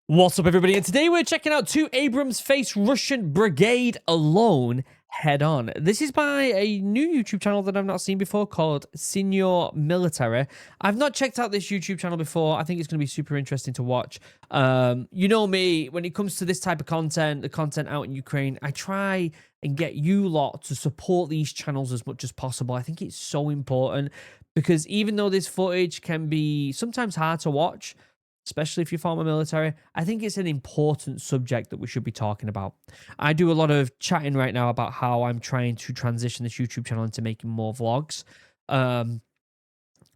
What's up, everybody? And today we're checking out two Abrams face Russian Brigade alone head on. This is by a new YouTube channel that I've not seen before called Senior Military. I've not checked out this YouTube channel before. I think it's going to be super interesting to watch. You know me, when it comes to this type of content, the content out in Ukraine, I try and get you lot to support these channels as much as possible. I think it's so important because even though this footage can be sometimes hard to watch, especially if you're former military, I think it's an important subject that we should be talking about. I do a lot of chatting right now about how I'm trying to transition this YouTube channel into making more vlogs. But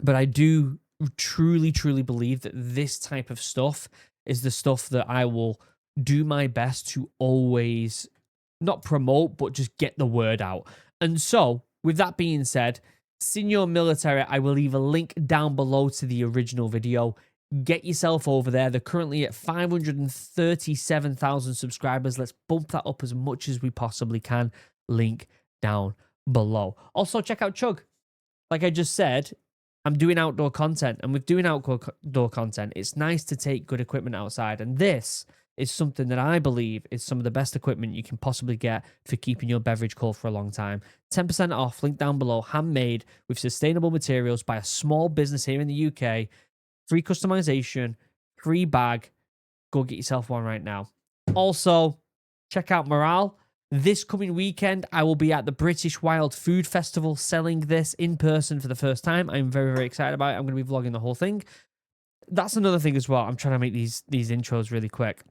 I do truly believe that this type of stuff is the stuff that I will do my best to always not promote, but just get the word out. And so, with that being said, Senior Military, I will leave a link down below to the original video. Get yourself over there. They're currently at 537,000 subscribers. Let's bump that up as much as we possibly can. Link down below. Also, check out Chug. Like I just said, I'm doing outdoor content. And with doing outdoor content, it's nice to take good equipment outside. And this is something that I believe is some of the best equipment you can possibly get for keeping your beverage cold for a long time. 10% off, link down below, handmade with sustainable materials by a small business here in the UK. Free customization, free bag. Go get yourself one right now. Also, check out Morale. This coming weekend, I will be at the British Wild Food Festival selling this in person for the first time. I'm very excited about it. I'm going to be vlogging the whole thing. That's another thing as well. I'm trying to make these intros really quick.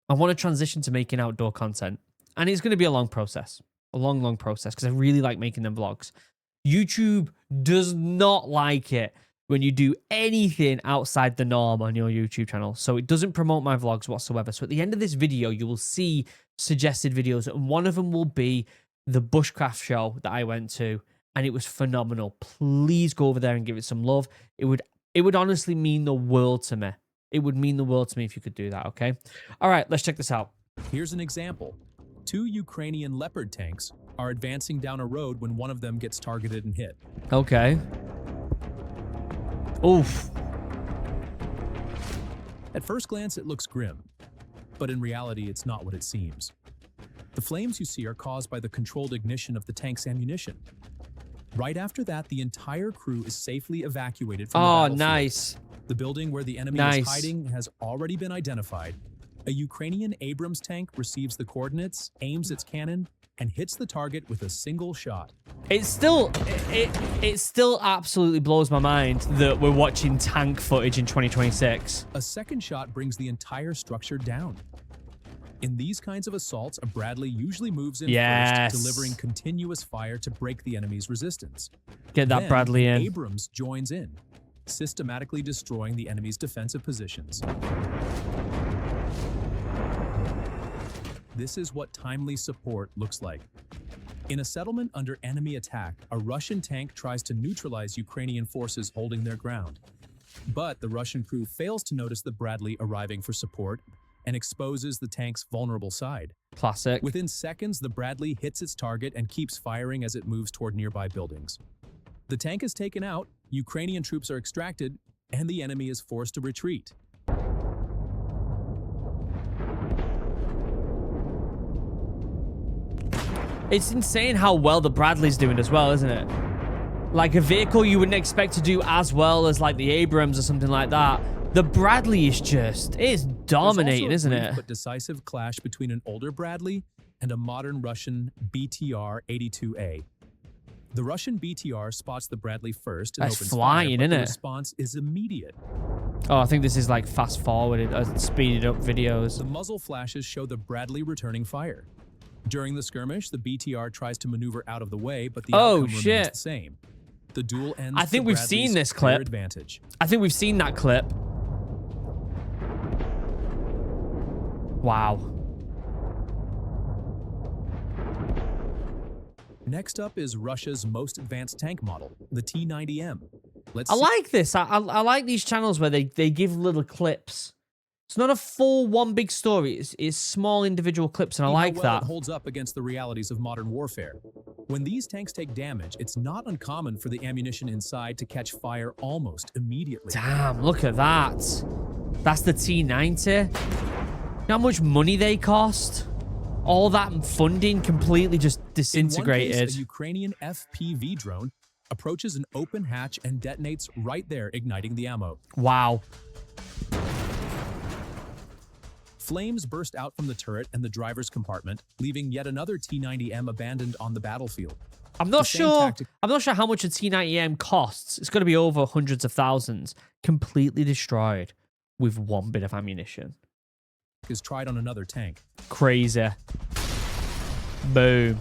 I want to transition to making outdoor content. And it's going to be a long process. A long process because I really like making them vlogs. YouTube does not like it when you do anything outside the norm on your YouTube channel. So it doesn't promote my vlogs whatsoever. So at the end of this video, you will see suggested videos. And one of them will be the bushcraft show that I went to. And it was phenomenal. Please go over there and give it some love. It would honestly mean the world to me. It would mean the world to me if you could do that, okay? All right, let's check this out. Here's an example. Two Ukrainian Leopard tanks are advancing down a road when one of them gets targeted and hit. Okay. Oof. At first glance, it looks grim, but in reality, it's not what it seems. The flames you see are caused by the controlled ignition of the tank's ammunition. Right after that, the entire crew is safely evacuated from the battlefield. Nice. The building where the enemy is hiding has already been identified. A Ukrainian Abrams tank receives the coordinates, aims its cannon, and hits the target with a single shot. It still absolutely blows my mind that we're watching tank footage in 2026. A second shot brings the entire structure down. In these kinds of assaults, a Bradley usually moves in first, delivering continuous fire to break the enemy's resistance. Get that Bradley in. Abrams joins in, systematically destroying the enemy's defensive positions. This is what timely support looks like. In a settlement under enemy attack, a Russian tank tries to neutralize Ukrainian forces holding their ground. But the Russian crew fails to notice the Bradley arriving for support and exposes the tank's vulnerable side. Classic. Within seconds, the Bradley hits its target and keeps firing as it moves toward nearby buildings. The tank is taken out, Ukrainian troops are extracted, and the enemy is forced to retreat. It's insane how well the Bradley's doing as well, isn't it? Like a vehicle you wouldn't expect to do as well as like the Abrams or something like that. The Bradley is just, it's dominating, isn't it? But decisive clash between an older Bradley and a modern Russian BTR-82A. The Russian BTR spots the Bradley first and opens fire, but the response is immediate. Oh, I think this is like fast forwarded, speeded up videos. The muzzle flashes show the Bradley returning fire. During the skirmish, the BTR tries to maneuver out of the way, but the outcome remains the same. The duel ends. I think we've seen this clip. Advantage. I think we've seen that clip. Wow. Next up is Russia's most advanced tank model, the T-90M. I like this. I like these channels where they give little clips It's not a full one big story. It's small individual clips, and I like how well that. it holds up against the realities of modern warfare. When these tanks take damage, it's not uncommon for the ammunition inside to catch fire almost immediately. Damn, look at that. That's the T-90. You know how much money they cost? All that funding completely just disintegrated. In one case, a Ukrainian FPV drone approaches an open hatch and detonates right there, igniting the ammo. Wow. Flames burst out from the turret and the driver's compartment, leaving yet another T-90M abandoned on the battlefield. I'm not sure how much a T-90M costs. It's going to be over hundreds of thousands. Completely destroyed with one bit of ammunition. Is tried on another tank. Crazy. Boom.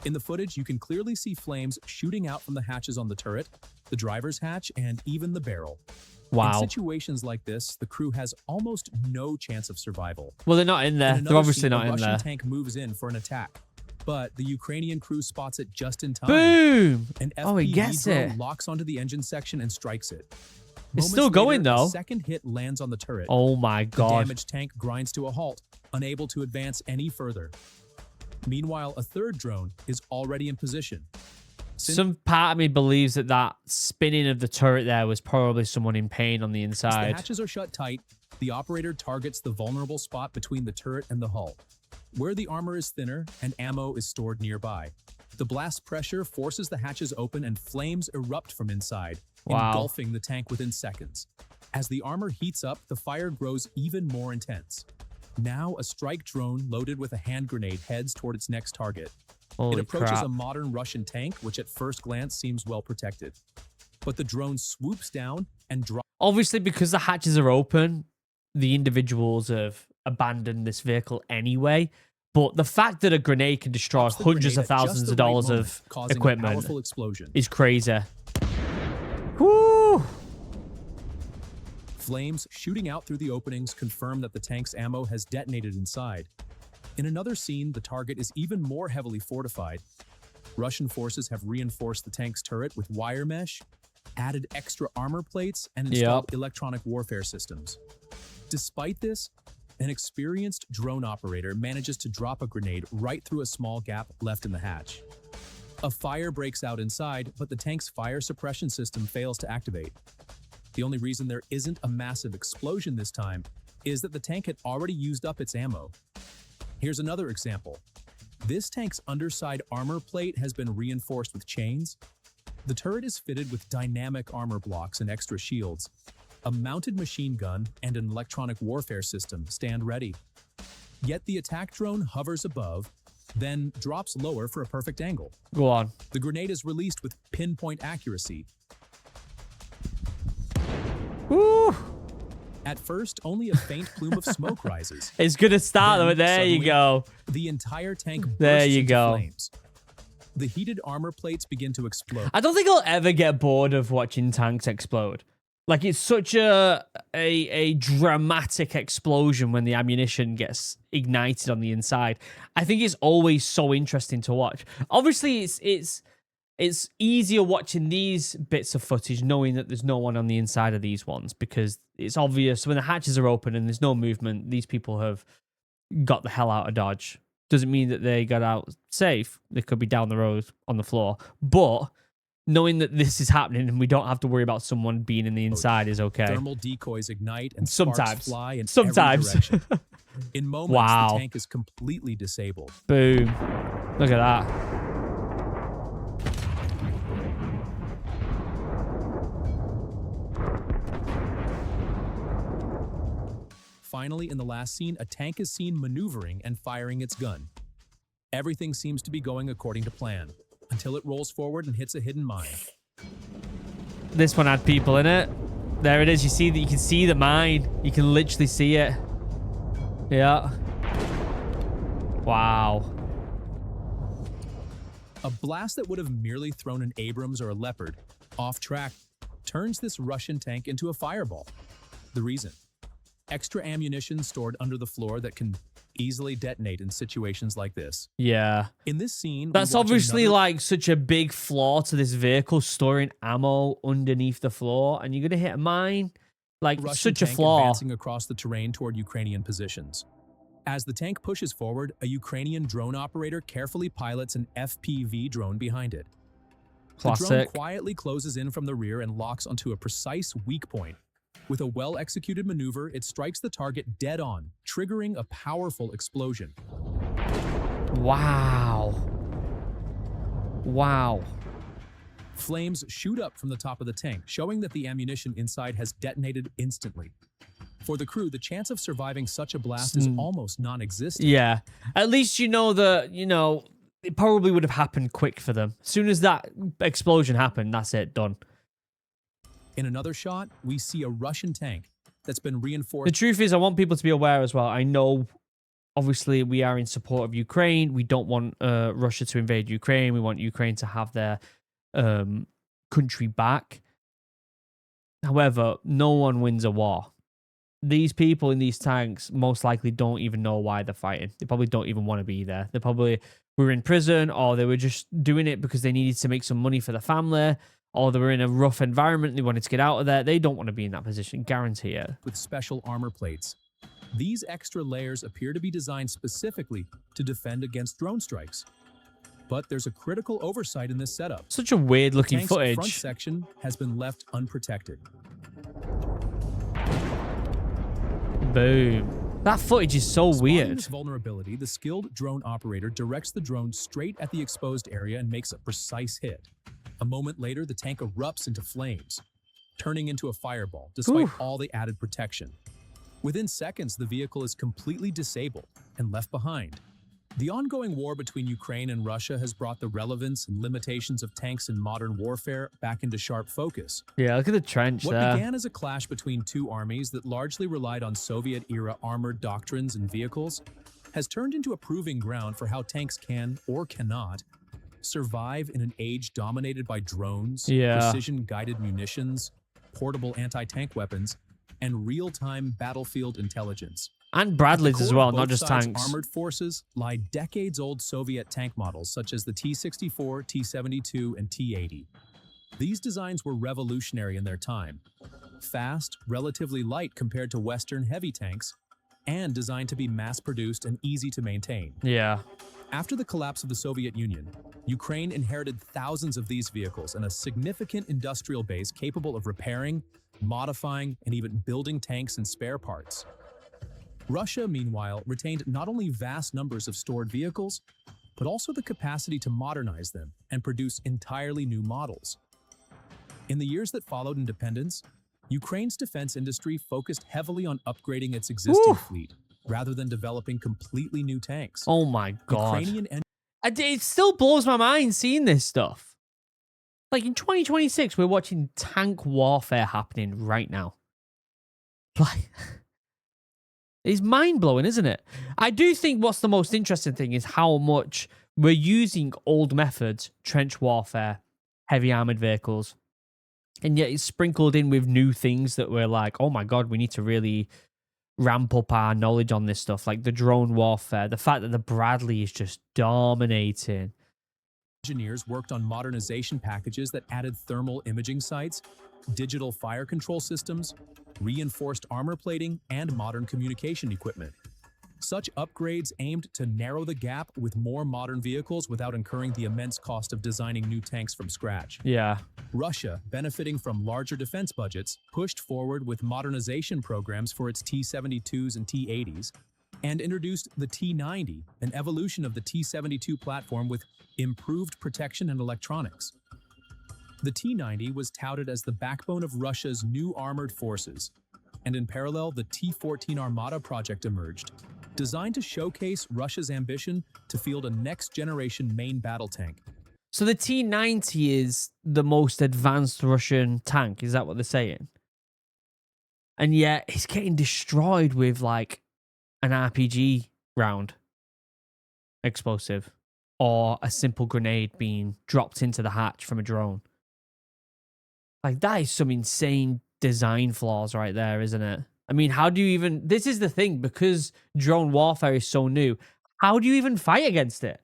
In the footage, you can clearly see flames shooting out from the hatches on the turret, the driver's hatch, and even the barrel. Wow. In situations like this, the crew has almost no chance of survival. Well, they're not in there. They're obviously not in there. A Russian tank moves in for an attack, but the Ukrainian crew spots it just in time. Boom! An he FPV gets drone it. locks onto the engine section and strikes it. It's still going, though. A second hit lands on the turret. Oh my god. The damaged tank grinds to a halt, unable to advance any further. Meanwhile, a third drone is already in position. Some part of me believes that that spinning of the turret there was probably someone in pain on the As inside. the hatches are shut tight, the operator targets the vulnerable spot between the turret and the hull, where the armor is thinner and ammo is stored nearby. The blast pressure forces the hatches open and flames erupt from inside, engulfing the tank within seconds. As the armor heats up, the fire grows even more intense. Now, a strike drone loaded with a hand grenade heads toward its next target. Holy it approaches crap. a modern Russian tank, which at first glance seems well protected. But the drone swoops down and drops. Obviously, because the hatches are open, the individuals have abandoned this vehicle anyway. But the fact that a grenade can destroy hundreds of thousands of dollars of equipment is crazy. Woo! Flames shooting out through the openings confirm that the tank's ammo has detonated inside. In another scene, the target is even more heavily fortified. Russian forces have reinforced the tank's turret with wire mesh, added extra armor plates, and installed electronic warfare systems. Despite this, an experienced drone operator manages to drop a grenade right through a small gap left in the hatch. A fire breaks out inside, but the tank's fire suppression system fails to activate. The only reason there isn't a massive explosion this time is that the tank had already used up its ammo. Here's another example. This tank's underside armor plate has been reinforced with chains. The turret is fitted with dynamic armor blocks and extra shields. A mounted machine gun and an electronic warfare system stand ready. Yet the attack drone hovers above, then drops lower for a perfect angle. Go on. The grenade is released with pinpoint accuracy. Woo! At first, only a faint plume of smoke rises. It's going to start, though. There you go. The entire tank bursts there you into go. flames. The heated armor plates begin to explode. I don't think I'll ever get bored of watching tanks explode. Like, it's such a dramatic explosion when the ammunition gets ignited on the inside. I think it's always so interesting to watch. Obviously, it's easier watching these bits of footage knowing that there's no one on the inside of these ones, because it's obvious when the hatches are open and there's no movement, these people have got the hell out of Dodge. Doesn't mean that they got out safe. They could be down the road on the floor. But knowing that this is happening and we don't have to worry about someone being in the inside is okay. Thermal decoys ignite and sometimes sparks fly in every direction. In moments, the tank is completely disabled. Boom. Look at that. Finally, in the last scene, a tank is seen maneuvering and firing its gun. Everything seems to be going according to plan, until it rolls forward and hits a hidden mine. This one had people in it. There it is. You see that? You can see the mine. You can literally see it. Yeah. Wow. A blast that would have merely thrown an Abrams or a Leopard off track turns this Russian tank into a fireball. The reason? Extra ammunition stored under the floor that can easily detonate in situations like this. Yeah. In this scene, that's obviously like such a big flaw to this vehicle, storing ammo underneath the floor, and you're going to hit a mine. Like, Russian such a tank flaw. advancing across the terrain toward Ukrainian positions. As the tank pushes forward, a Ukrainian drone operator carefully pilots an FPV drone behind it. The drone Classic. quietly closes in from the rear and locks onto a precise weak point. With a well-executed maneuver, it strikes the target dead on, triggering a powerful explosion. Wow. Wow. Flames shoot up from the top of the tank, showing that the ammunition inside has detonated instantly. For the crew, the chance of surviving such a blast is almost non-existent. Yeah. At least you know that, it probably would have happened quick for them. As soon as that explosion happened, that's it, done. In another shot, we see a Russian tank that's been The reinforced. truth is, I want people to be aware as well. I know, obviously, we are in support of Ukraine. We don't want Russia to invade Ukraine. We want Ukraine to have their country back. However, no one wins a war. These people in these tanks most likely don't even know why they're fighting. They probably don't even want to be there. They probably were in prison, or they were just doing it because they needed to make some money for the family, or they were in a rough environment. They wanted to get out of there. They don't want to be in that position. Guarantee it. With special armor plates. These extra layers appear to be designed specifically to defend against drone strikes. But there's a critical oversight in this setup. Such a weird looking Tank's front footage. section has been left unprotected. Boom. That footage is so Spotting weird. this vulnerability, the skilled drone operator directs the drone straight at the exposed area and makes a precise hit. A moment later, the tank erupts into flames, turning into a fireball, despite all the added protection. Within seconds, the vehicle is completely disabled and left behind. The ongoing war between Ukraine and Russia has brought the relevance and limitations of tanks in modern warfare back into sharp focus. Yeah, look at the trench What there. began as a clash between two armies that largely relied on Soviet-era armored doctrines and vehicles has turned into a proving ground for how tanks can, or cannot, survive in an age dominated by drones, precision-guided munitions, portable anti-tank weapons, and real-time battlefield intelligence. And Bradleys as well, not just Both sides' tanks. armored forces lie decades-old Soviet tank models such as the T-64, T-72, and T-80. These designs were revolutionary in their time. Fast, relatively light compared to Western heavy tanks, and designed to be mass-produced and easy to maintain. Yeah. After the collapse of the Soviet Union, Ukraine inherited thousands of these vehicles and a significant industrial base capable of repairing, modifying, and even building tanks and spare parts. Russia, meanwhile, retained not only vast numbers of stored vehicles, but also the capacity to modernize them and produce entirely new models. In the years that followed independence, Ukraine's defense industry focused heavily on upgrading its existing fleet, rather than developing completely new tanks. Oh my God. Ukrainian It still blows my mind seeing this stuff. Like in 2026, we're watching tank warfare happening right now. Like, it's mind-blowing, isn't it? I do think what's the most interesting thing is how much we're using old methods, trench warfare, heavy armored vehicles, and yet it's sprinkled in with new things that we're like, oh my God, we need to really ramp up our knowledge on this stuff, like the drone warfare, the fact that the Bradley is just dominating. engineers worked on modernization packages that added thermal imaging sights, digital fire control systems, reinforced armor plating, and modern communication equipment. Such upgrades aimed to narrow the gap with more modern vehicles without incurring the immense cost of designing new tanks from scratch. Yeah. Russia, benefiting from larger defense budgets, pushed forward with modernization programs for its T-72s and T-80s, and introduced the T-90, an evolution of the T-72 platform with improved protection and electronics. The T-90 was touted as the backbone of Russia's new armored forces, and in parallel, the T-14 Armata project emerged, designed to showcase Russia's ambition to field a next-generation main battle tank. So the T-90 is the most advanced Russian tank, is that what they're saying? And yet, it's getting destroyed with, like, an RPG round explosive or a simple grenade being dropped into the hatch from a drone. Like, that is some insane design flaws right there, isn't it? I mean, how do you even... This is the thing, because drone warfare is so new, how do you even fight against it?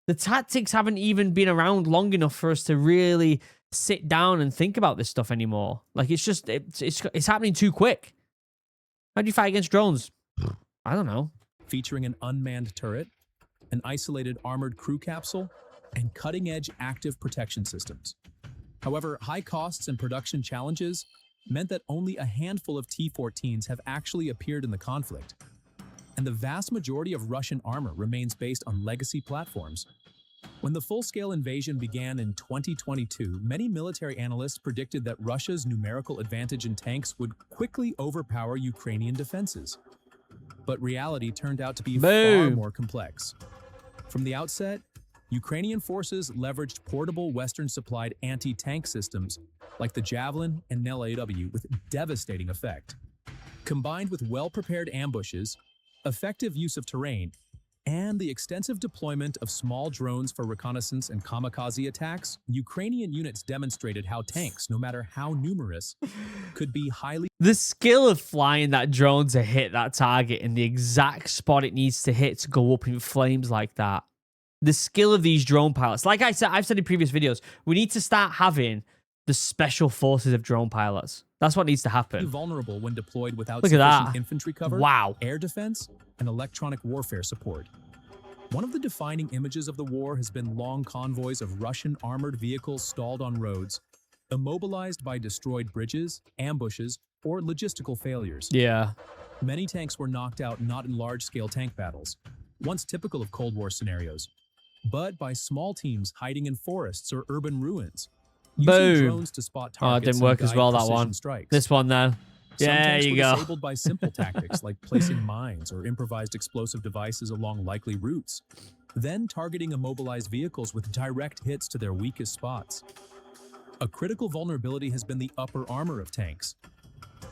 The tactics haven't even been around long enough for us to really sit down and think about this stuff anymore. Like, it's just, it's happening too quick. How do you fight against drones? I don't know. Featuring an unmanned turret, an isolated armored crew capsule, and cutting-edge active protection systems. However, high costs and production challenges meant that only a handful of T-14s have actually appeared in the conflict, and the vast majority of Russian armor remains based on legacy platforms. When the full-scale invasion began in 2022, many military analysts predicted that Russia's numerical advantage in tanks would quickly overpower Ukrainian defenses. But reality turned out to be far more complex. From the outset, Ukrainian forces leveraged portable Western-supplied anti-tank systems like the Javelin and LAW with devastating effect. Combined with well-prepared ambushes, effective use of terrain, and the extensive deployment of small drones for reconnaissance and kamikaze attacks, Ukrainian units demonstrated how tanks, no matter how numerous, could be highly... The skill of flying that drone to hit that target in the exact spot it needs to hit to go up in flames like that. The skill of these drone pilots. Like I've said in previous videos, we need to start having the special forces of drone pilots. That's what needs to happen. Vulnerable when deployed without Look at sufficient that. infantry cover, Wow. air defense, and electronic warfare support. One of the defining images of the war has been long convoys of Russian armored vehicles stalled on roads, immobilized by destroyed bridges, ambushes, or logistical failures. Yeah. Many tanks were knocked out not in large-scale tank battles, once typical of Cold War scenarios, but by small teams hiding in forests or urban ruins, using drones to spot targets. Oh, it didn't work as well, that one. Strikes. This one, though. Some Yeah, tanks you were go. disabled by simple tactics like placing mines or improvised explosive devices along likely routes, then targeting immobilized vehicles with direct hits to their weakest spots. A critical vulnerability has been the upper armor of tanks.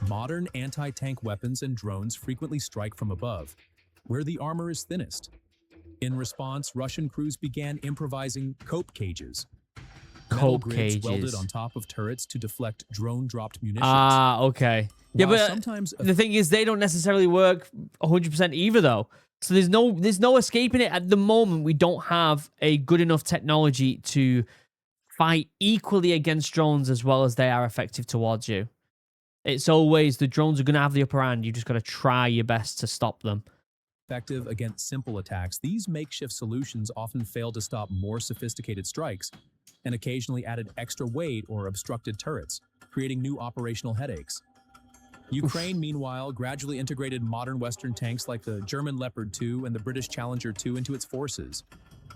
Modern anti-tank weapons and drones frequently strike from above, where the armor is thinnest. In response, Russian crews began improvising cope cages. Metal grids welded on top of turrets to deflect drone-dropped munitions. Ah, okay. Yeah, While but sometimes the thing is, they don't necessarily work 100% either, though. So there's no escaping it. At the moment, we don't have a good enough technology to fight equally against drones as well as they are effective towards you. It's always the drones are going to have the upper hand. You just got to try your best to stop them. Effective against simple attacks, these makeshift solutions often fail to stop more sophisticated strikes and occasionally added extra weight or obstructed turrets, creating new operational headaches. Ukraine, meanwhile, gradually integrated modern Western tanks like the German Leopard 2 and the British Challenger 2 into its forces.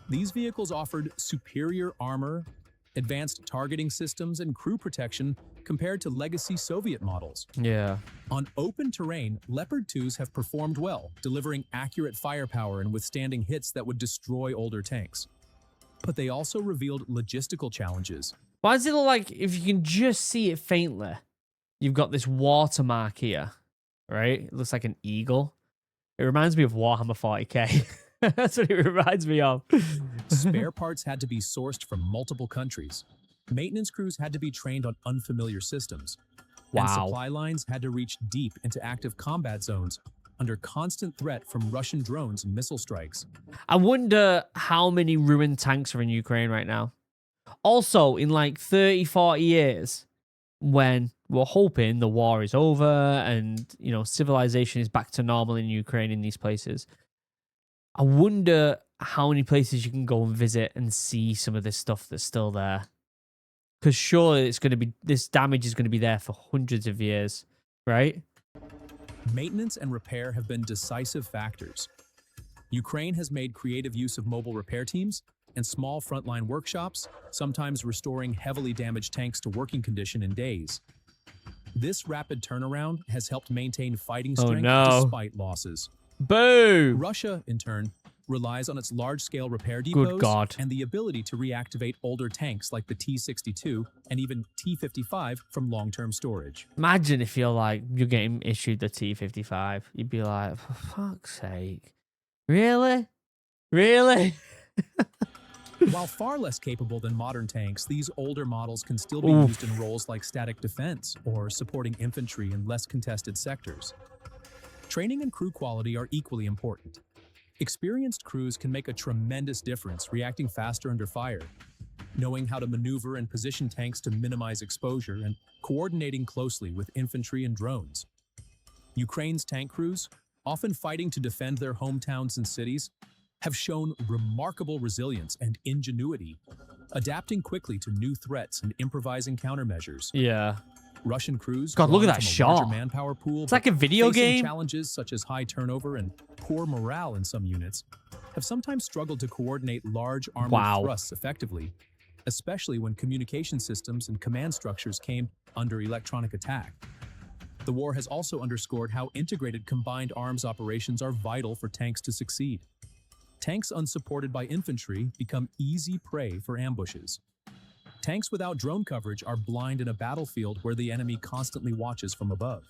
These vehicles offered superior armor, advanced targeting systems, and crew protection compared to legacy Soviet models. Yeah. On open terrain, Leopard 2s have performed well, delivering accurate firepower and withstanding hits that would destroy older tanks. But they also revealed logistical challenges. Why does it look like, if you can just see it faintly, you've got this watermark here, right? It looks like an eagle. It reminds me of Warhammer 40k. That's what it reminds me of. Spare parts had to be sourced from multiple countries. Maintenance crews had to be trained on unfamiliar systems. Wow. And supply lines had to reach deep into active combat zones under constant threat from Russian drones and missile strikes. I wonder how many ruined tanks are in Ukraine right now. Also, in like 30, 40 years, when we're hoping the war is over and, you know, civilization is back to normal in Ukraine in these places, I wonder how many places you can go and visit and see some of this stuff that's still there. Because surely it's going to be, this damage is going to be there for hundreds of years, right? Maintenance and repair have been decisive factors. Ukraine has made creative use of mobile repair teams and small frontline workshops, sometimes restoring heavily damaged tanks to working condition in days. This rapid turnaround has helped maintain fighting strength despite losses. Boom! Russia, in turn, relies on its large-scale repair depots and the ability to reactivate older tanks like the T-62 and even T-55 from long-term storage. Imagine if you're like, you're getting issued the T-55. You'd be like, for fuck's sake. Really? Really? While far less capable than modern tanks, these older models can still be used in roles like static defense or supporting infantry in less contested sectors. Training and crew quality are equally important. Experienced crews can make a tremendous difference, reacting faster under fire. knowing how to maneuver and position tanks to minimize exposure, and coordinating closely with infantry and drones. Ukraine's tank crews, often fighting to defend their hometowns and cities, have shown remarkable resilience and ingenuity, adapting quickly to new threats and improvising countermeasures. Yeah. Russian crews, God, look at drawn that from a shot. larger manpower pool, It's like a video facing game. challenges such as high turnover and poor morale in some units, have sometimes struggled to coordinate large armored Wow. thrusts effectively, especially when communication systems and command structures came under electronic attack. The war has also underscored how integrated combined arms operations are vital for tanks to succeed. Tanks unsupported by infantry become easy prey for ambushes. Tanks without drone coverage are blind in a battlefield where the enemy constantly watches from above.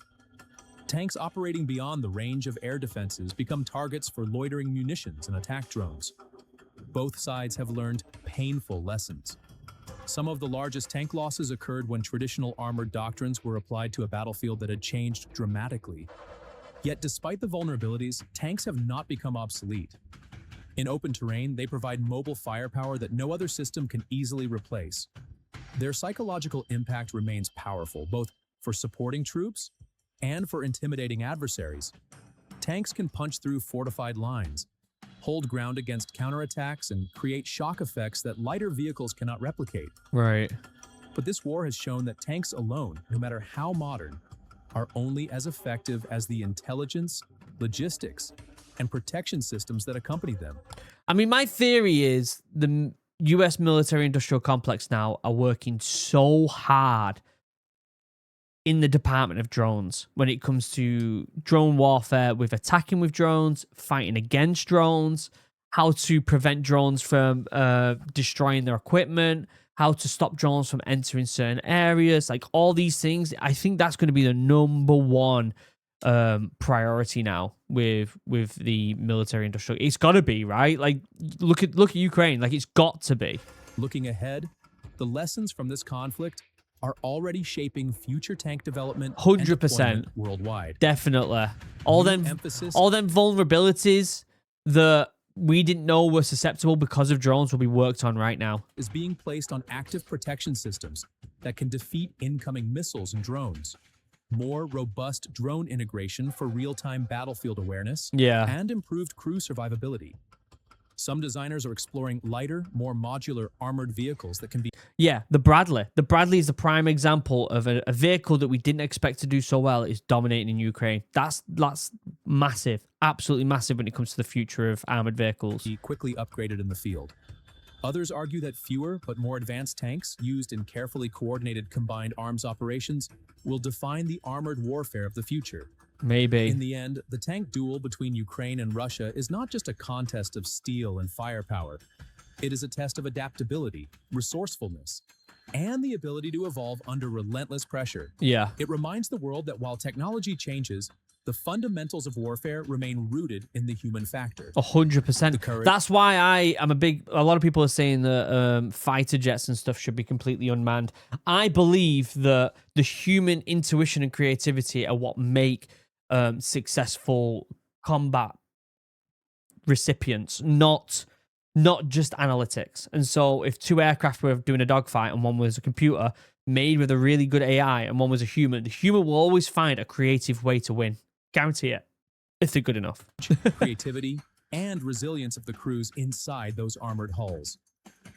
Tanks operating beyond the range of air defenses become targets for loitering munitions and attack drones. Both sides have learned painful lessons. Some of the largest tank losses occurred when traditional armored doctrines were applied to a battlefield that had changed dramatically. Yet despite the vulnerabilities, tanks have not become obsolete. In open terrain, they provide mobile firepower that no other system can easily replace. Their psychological impact remains powerful, both for supporting troops and for intimidating adversaries. Tanks can punch through fortified lines, hold ground against counterattacks, and create shock effects that lighter vehicles cannot replicate. Right. But this war has shown that tanks alone, no matter how modern, are only as effective as the intelligence, logistics, and protection systems that accompany them. I mean, my theory is the US military-industrial complex now are working so hard in the department of drones when it comes to drone warfare, with attacking with drones, fighting against drones, how to prevent drones from destroying their equipment, how to stop drones from entering certain areas, like all these things. I think that's going to be the number one priority now with the military industrial. It's got to be, right? Like look at Ukraine. Like it's got to be. Looking ahead, the lessons from this conflict are already shaping future tank development 100% worldwide. Definitely. All them vulnerabilities that we didn't know were susceptible because of drones will be worked on right now. Is being placed on active protection systems that can defeat incoming missiles and drones. More robust drone integration for real-time battlefield awareness, and improved crew survivability. Some designers are exploring lighter, more modular armored vehicles that can be... Yeah, the Bradley. The Bradley is the prime example of a vehicle that we didn't expect to do so well is dominating in Ukraine. That's massive, absolutely massive when it comes to the future of armored vehicles. Be quickly upgraded in the field. Others argue that fewer but more advanced tanks used in carefully coordinated combined arms operations will define the armored warfare of the future. Maybe. In the end, the tank duel between Ukraine and Russia is not just a contest of steel and firepower. It is a test of adaptability, resourcefulness, and the ability to evolve under relentless pressure. Yeah. It reminds the world that while technology changes, the fundamentals of warfare remain rooted in the human factor. 100%. That's why I am a lot of people are saying that fighter jets and stuff should be completely unmanned. I believe that the human intuition and creativity are what make successful combat recipients, not just analytics. And so if two aircraft were doing a dogfight and one was a computer made with a really good AI and one was a human, the human will always find a creative way to win. Guarantee it, if they're good enough. Creativity and resilience of the crews inside those armored hulls.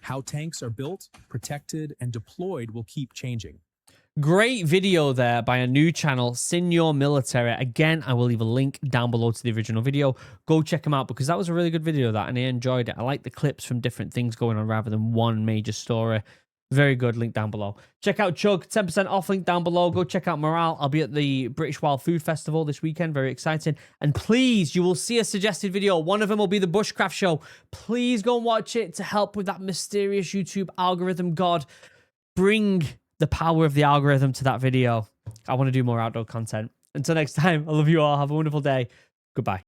How tanks are built, protected, and deployed will keep changing. Great video there by a new channel, Senior Military. Again, I will leave a link down below to the original video. Go check them out because that was a really good video, that, and I enjoyed it. I like the clips from different things going on rather than one major story. Very good. Link down below. Check out Chug. 10% off. Link down below. Go check out Morale. I'll be at the British Wild Food Festival this weekend. Very exciting. And please, you will see a suggested video. One of them will be the Bushcraft Show. Please go and watch it to help with that mysterious YouTube algorithm god. Bring the power of the algorithm to that video. I want to do more outdoor content. Until next time, I love you all. Have a wonderful day. Goodbye.